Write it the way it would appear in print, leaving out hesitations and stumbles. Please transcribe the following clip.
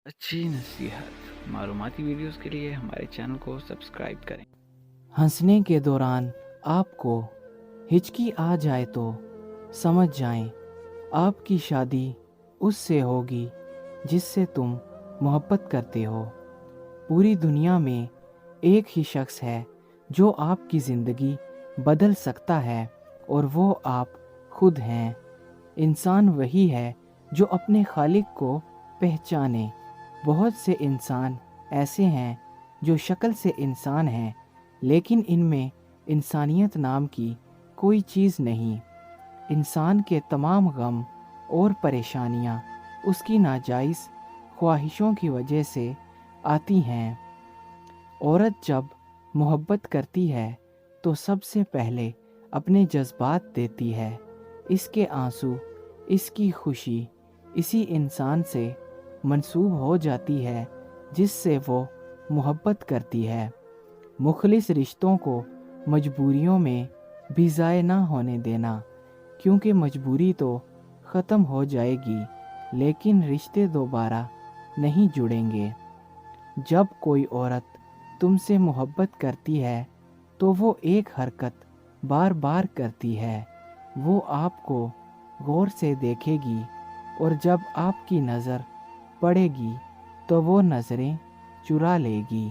अच्छी नसीहत मालूमाती वीडियोस के लिए हमारे चैनल को सब्सक्राइब करें। हंसने के दौरान आपको हिचकी आ जाए तो समझ जाएं, आपकी शादी उससे होगी जिससे तुम मोहब्बत करते हो। पूरी दुनिया में एक ही शख्स है जो आपकी ज़िंदगी बदल सकता है और वो आप खुद हैं। इंसान वही है जो अपने खालिक को पहचाने। बहुत से इंसान ऐसे हैं जो शक्ल से इंसान हैं लेकिन इनमें इंसानियत नाम की कोई चीज़ नहीं। इंसान के तमाम गम और परेशानियां उसकी नाजायज़ ख्वाहिशों की वजह से आती हैं। औरत जब मोहब्बत करती है तो सबसे पहले अपने जज्बात देती है। इसके आंसू, इसकी खुशी इसी इंसान से मंसूब हो जाती है जिससे वो मोहब्बत करती है। मुखलिस रिश्तों को मजबूरियों में भी ज़ाय ना होने देना, क्योंकि मजबूरी तो ख़त्म हो जाएगी लेकिन रिश्ते दोबारा नहीं जुड़ेंगे। जब कोई औरत तुमसे मोहब्बत करती है तो वो एक हरकत बार बार करती है। वो आपको गौर से देखेगी और जब आपकी नज़र पड़ेगी तो वो नज़रें चुरा लेगी।